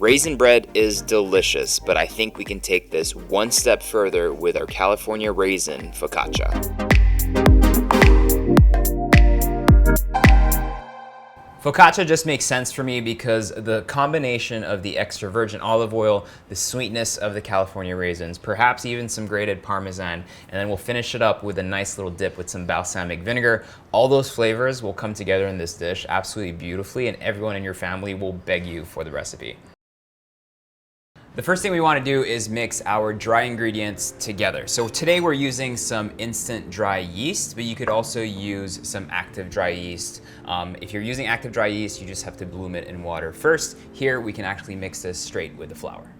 Raisin bread is delicious, but I think we can take this one step further with our California raisin focaccia. Focaccia just makes sense for me because the combination of the extra virgin olive oil, the sweetness of the California raisins, perhaps even some grated Parmesan, and then we'll finish it up with a nice little dip with some balsamic vinegar. All those flavors will come together in this dish absolutely beautifully, and everyone in your family will beg you for the recipe. The first thing we want to do is mix our dry ingredients together. So today we're using some instant dry yeast, but you could also use some active dry yeast. If you're using active dry yeast, you just have to bloom it in water first. Here we can actually mix this straight with the flour.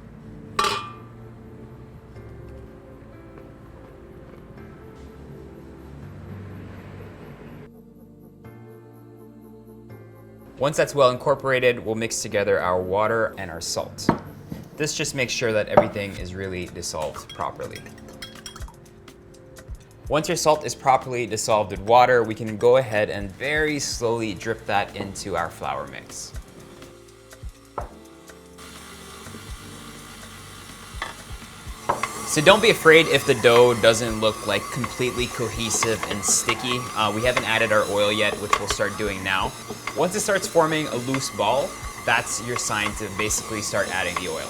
Once that's well incorporated, we'll mix together our water and our salt. This just makes sure that everything is really dissolved properly. Once your salt is properly dissolved with water, we can go ahead and very slowly drip that into our flour mix. So don't be afraid if the dough doesn't look like completely cohesive and sticky. We haven't added our oil yet, which we'll start doing now. Once it starts forming a loose ball, that's your sign to basically start adding the oil.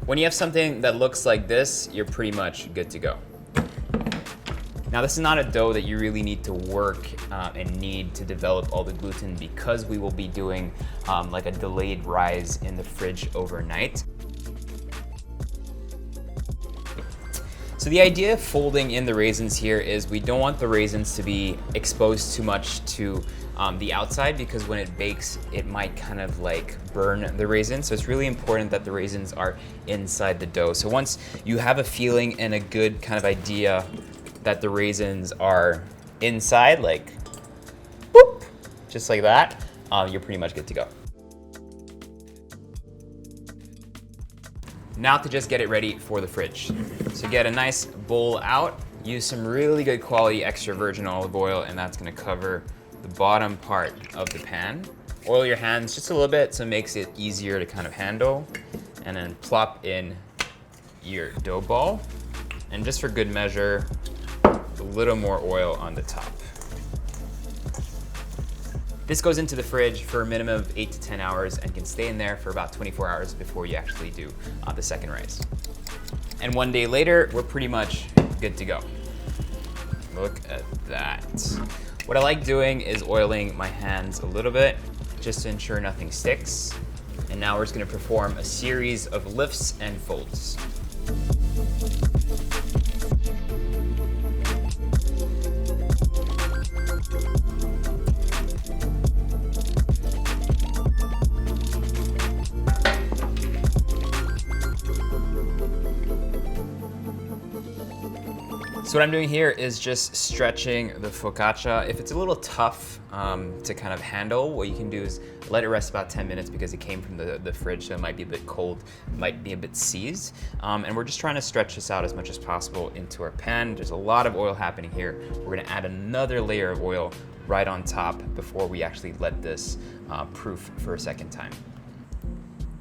When you have something that looks like this, you're pretty much good to go. Now this is not a dough that you really need to work and need to develop all the gluten because we will be doing like a delayed rise in the fridge overnight. So the idea of folding in the raisins here is we don't want the raisins to be exposed too much to the outside because when it bakes, it might kind of like burn the raisins. So it's really important that the raisins are inside the dough. So once you have a feeling and a good kind of idea that the raisins are inside, like boop, just like that, you're pretty much good to go. Now to just get it ready for the fridge. So get a nice bowl out, use some really good quality extra virgin olive oil, and that's gonna cover the bottom part of the pan. Oil your hands just a little bit so it makes it easier to kind of handle, and then plop in your dough ball. And just for good measure, a little more oil on the top. This goes into the fridge for a minimum of 8 to 10 hours and can stay in there for about 24 hours before you actually do the second rise. And one day later, we're pretty much good to go. Look at that. What I like doing is oiling my hands a little bit just to ensure nothing sticks. And now we're just gonna perform a series of lifts and folds. So what I'm doing here is just stretching the focaccia. If it's a little tough to kind of handle, what you can do is let it rest about 10 minutes because it came from the fridge, so it might be a bit cold, might be a bit seized. And we're just trying to stretch this out as much as possible into our pan. There's a lot of oil happening here. We're gonna add another layer of oil right on top before we actually let this proof for a second time.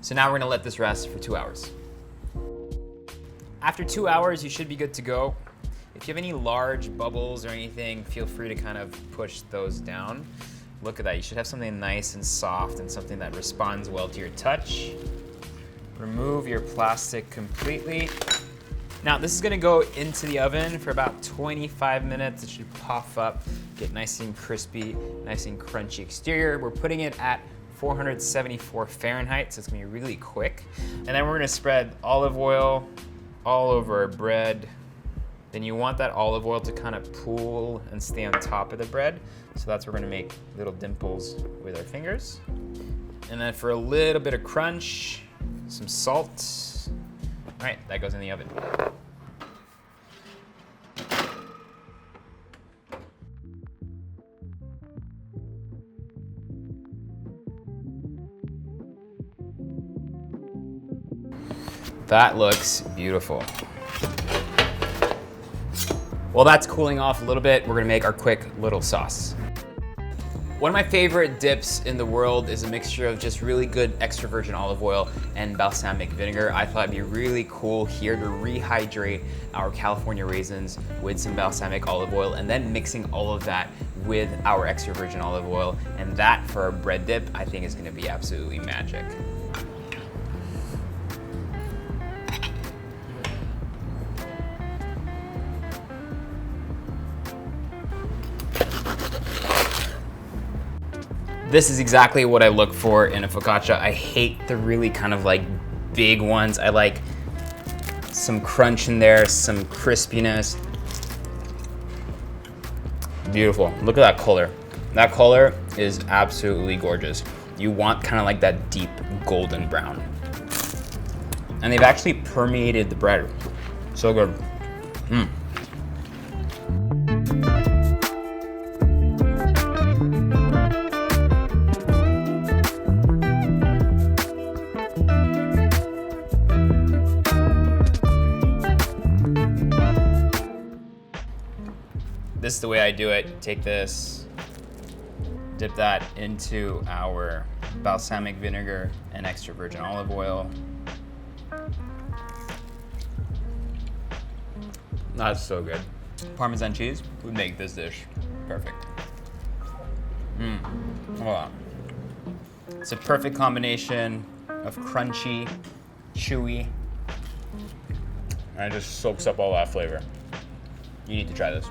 So now we're gonna let this rest for 2 hours. After 2 hours, you should be good to go. If you have any large bubbles or anything, feel free to kind of push those down. Look at that, you should have something nice and soft and something that responds well to your touch. Remove your plastic completely. Now this is gonna go into the oven for about 25 minutes. It should puff up, get nice and crispy, nice and crunchy exterior. We're putting it at 474 Fahrenheit, so it's gonna be really quick. And then we're gonna spread olive oil all over our bread. Then you want that olive oil to kind of pool and stay on top of the bread. So that's where we're gonna make little dimples with our fingers. And then for a little bit of crunch, some salt. All right, that goes in the oven. That looks beautiful. While that's cooling off a little bit, we're gonna make our quick little sauce. One of my favorite dips in the world is a mixture of just really good extra virgin olive oil and balsamic vinegar. I thought it'd be really cool here to rehydrate our California raisins with some balsamic olive oil and then mixing all of that with our extra virgin olive oil. And that for a bread dip, I think is gonna be absolutely magic. This is exactly what I look for in a focaccia. I hate the really kind of like big ones. I like some crunch in there, some crispiness. Beautiful. Look at that color. That color is absolutely gorgeous. You want kind of like that deep golden brown. And they've actually permeated the bread. So good. This is the way I do it. Take this, dip that into our balsamic vinegar and extra virgin olive oil. That's so good. Parmesan cheese would make this dish perfect. Hold on. It's a perfect combination of crunchy, chewy, and it just soaks up all that flavor. You need to try this.